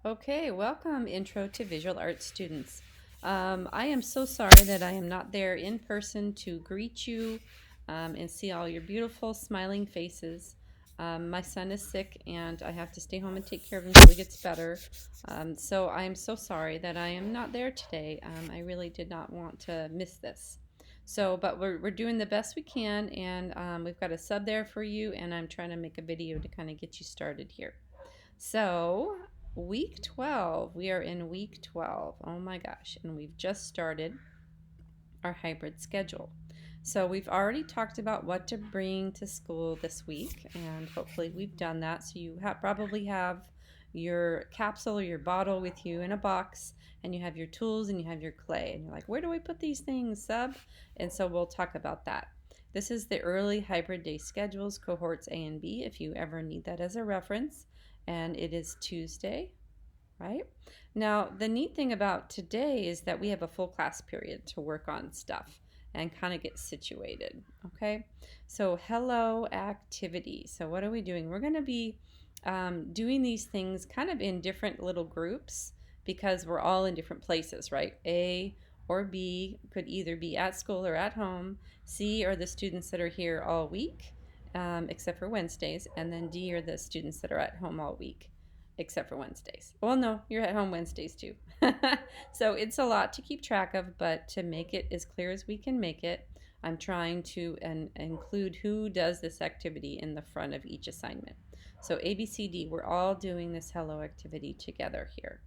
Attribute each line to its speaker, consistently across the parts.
Speaker 1: Okay, welcome Intro to Visual Arts students. I am so sorry that I am not there in person to greet you and see all your beautiful smiling faces. My son is sick and I have to stay home and take care of him until he gets better. So I am so sorry that I am not there today. I really did not want to miss this. But we're doing the best we can, and we've got a sub there for you, and I'm trying to make a video to kind of get you started here. So, week 12, we are in week 12. Oh my gosh, and we've just started our hybrid schedule. So, we've already talked about what to bring to school this week, and hopefully, we've done that. So, you probably have your capsule or your bottle with you in a box, and you have your tools and you have your clay. And you're like, where do I put these things, sub? And so, we'll talk about that. This is the early hybrid day schedules, cohorts A and B, if you ever need that as a reference. And it is Tuesday, right? Now, the neat thing about today is that we have a full class period to work on stuff and kind of get situated, okay? So, hello activity. So, what are we doing? We're going to be doing these things kind of in different little groups because we're all in different places, right? A or B could either be at school or at home. C are the students that are here all week, except for Wednesdays. And then D are the students that are at home all week, except for Wednesdays. Well, no, you're at home Wednesdays too. So it's a lot to keep track of, but to make it as clear as we can make it, I'm trying to include who does this activity in the front of each assignment. So ABCD, we're all doing this hello activity together here.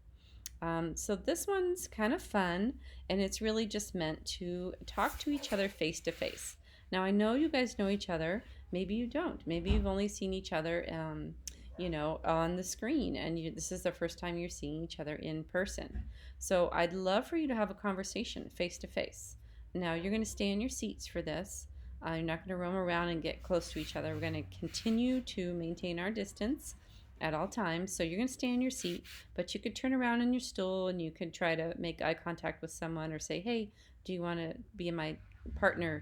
Speaker 1: So this one's kind of fun, and it's really just meant to talk to each other face to face. Now I know you guys know each other. Maybe you don't. Maybe you've only seen each other, on the screen, and this is the first time you're seeing each other in person. So I'd love for you to have a conversation face to face. Now you're going to stay in your seats for this. You're not going to roam around and get close to each other. We're going to continue to maintain our distance at all times. So you're going to stay in your seat, but you could turn around in your stool and you could try to make eye contact with someone or say, hey, do you want to be my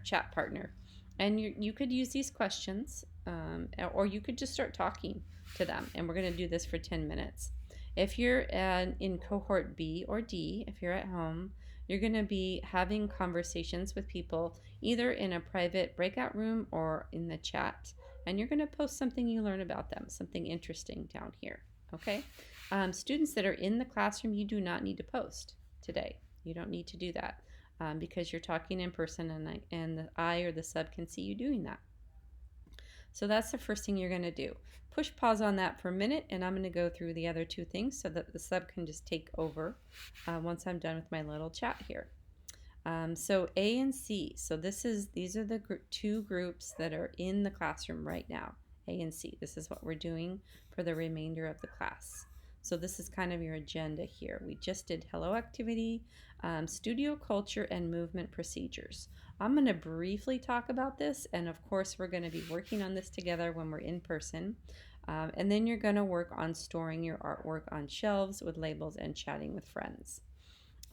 Speaker 1: chat partner? And you could use these questions, or you could just start talking to them. And we're going to do this for 10 minutes. If you're in cohort B or D, if you're at home, you're going to be having conversations with people either in a private breakout room or in the chat, and you're going to post something you learn about them, something interesting down here. Okay? Students that are in the classroom, you do not need to post today. You don't need to do that because you're talking in person, and I or the sub can see you doing that. So that's the first thing you're going to do. Push pause on that for a minute, and I'm going to go through the other two things so that the sub can just take over once I'm done with my little chat here. So A and C. So these are the two groups that are in the classroom right now. A and C. This is what we're doing for the remainder of the class. So this is kind of your agenda here. We just did hello activity, studio culture, and movement procedures. I'm going to briefly talk about this, and of course we're going to be working on this together when we're in person. And then you're going to work on storing your artwork on shelves with labels and chatting with friends.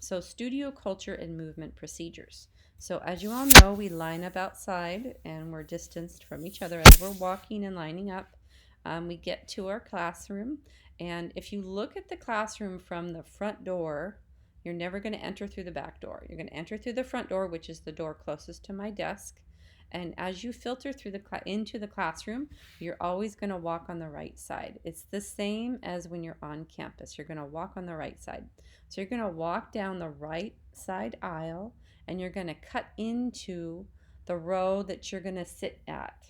Speaker 1: So studio culture and movement procedures. So as you all know, we line up outside and we're distanced from each other as we're walking and lining up. We get to our classroom, and if you look at the classroom from the front door, you're never going to enter through the back door. You're going to enter through the front door, which is the door closest to my desk. And as you filter through into the classroom, you're always going to walk on the right side. It's the same as when you're on campus. You're going to walk on the right side. So you're going to walk down the right side aisle, and you're going to cut into the row that you're going to sit at.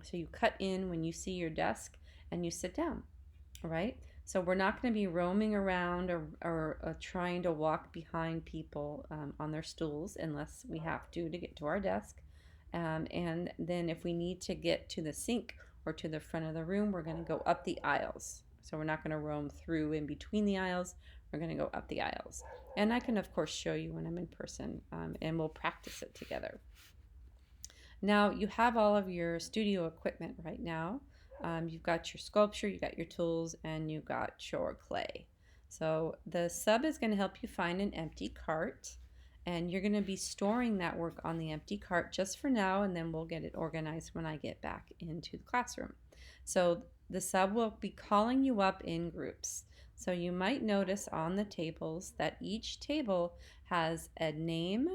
Speaker 1: So you cut in when you see your desk and you sit down, all right? So we're not going to be roaming around or trying to walk behind people on their stools unless we have to get to our desk. And then if we need to get to the sink or to the front of the room, we're going to go up the aisles. So we're not going to roam through in between the aisles. We're going to go up the aisles. And I can, of course, show you when I'm in person, and we'll practice it together. Now, you have all of your studio equipment right now. You've got your sculpture, you've got your tools, and you've got your clay. So the sub is going to help you find an empty cart, and you're going to be storing that work on the empty cart just for now, and then we'll get it organized when I get back into the classroom. So the sub will be calling you up in groups. So you might notice on the tables that each table has a name,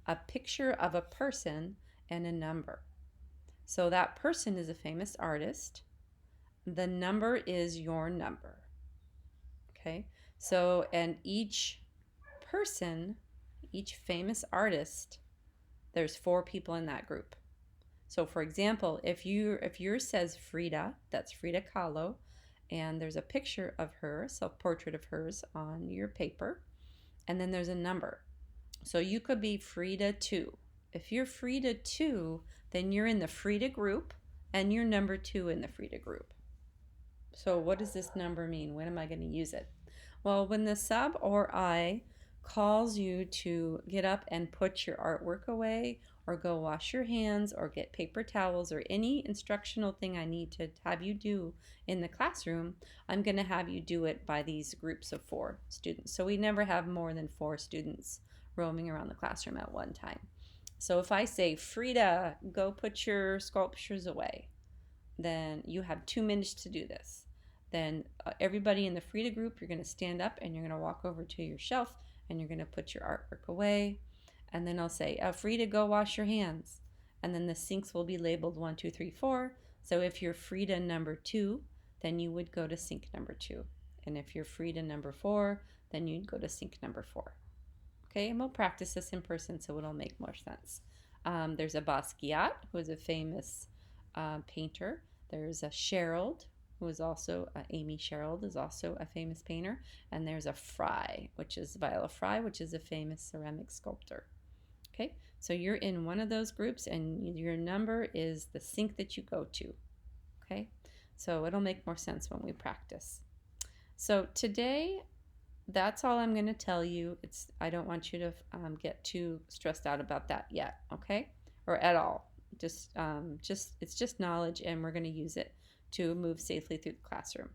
Speaker 1: a picture of a person, and a number. So that person is a famous artist. The number is your number. Okay? So, and each person, each famous artist, there's 4 people in that group. So for example, if yours says Frida, that's Frida Kahlo, and there's a picture of her, self-portrait of hers on your paper, and then there's a number. So you could be Frida 2. If you're Frida 2, then you're in the Frida group and you're number 2 in the Frida group. So what does this number mean? When am I going to use it? Well, when the sub or I calls you to get up and put your artwork away or go wash your hands or get paper towels or any instructional thing I need to have you do in the classroom, I'm going to have you do it by these groups of 4 students. So we never have more than 4 students roaming around the classroom at one time. So if I say, Frida, go put your sculptures away, then you have 2 minutes to do this. Then everybody in the Frida group, you're going to stand up and you're going to walk over to your shelf and you're going to put your artwork away. And then I'll say, Frida, go wash your hands. And then the sinks will be labeled 1, 2, 3, 4. So if you're Frida number 2, then you would go to sink number 2. And if you're Frida number 4, then you'd go to sink number 4. Okay, and we'll practice this in person so it'll make more sense. There's a Basquiat, who is a famous painter. There's a Sherald, who is also Amy Sherald is also a famous painter, and there's a Fry, which is Viola Fry, which is a famous ceramic sculptor. Okay, so you're in one of those groups, and your number is the sink that you go to. Okay, so it'll make more sense when we practice. So today, that's all I'm going to tell you. I don't want you to get too stressed out about that yet, okay, or at all. It's just knowledge, and we're going to use it to move safely through the classroom.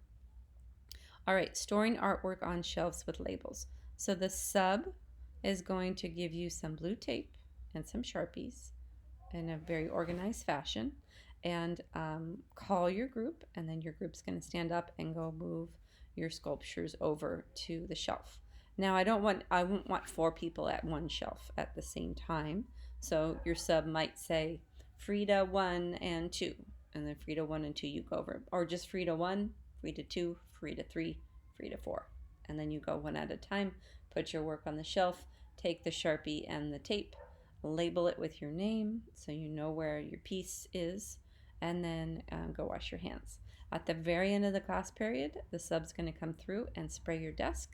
Speaker 1: All right, storing artwork on shelves with labels. So the sub is going to give you some blue tape and some Sharpies in a very organized fashion, and call your group, and then your group's going to stand up and go move your sculptures over to the shelf. Now I won't want 4 people at one shelf at the same time. So your sub might say Frida 1 and 2, and then Frida 1 and 2 you go over, or just Frida 1, Frida 2, Frida 3, Frida 4, and then you go one at a time, put your work on the shelf, take the Sharpie and the tape, label it with your name so you know where your piece is, and then go wash your hands. At the very end of the class period, the sub's going to come through and spray your desk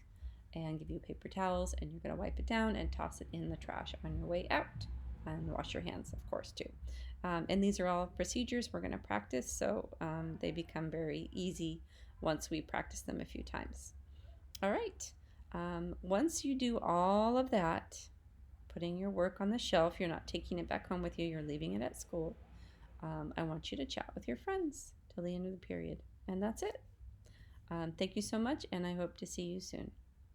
Speaker 1: and give you paper towels, and you're going to wipe it down and toss it in the trash on your way out, and wash your hands, of course, too. And these are all procedures we're going to practice, so they become very easy once we practice them a few times. All right. Once you do all of that, putting your work on the shelf, you're not taking it back home with you, you're leaving it at school. I want you to chat with your friends till the end of the period. And that's it. Thank you so much, and I hope to see you soon.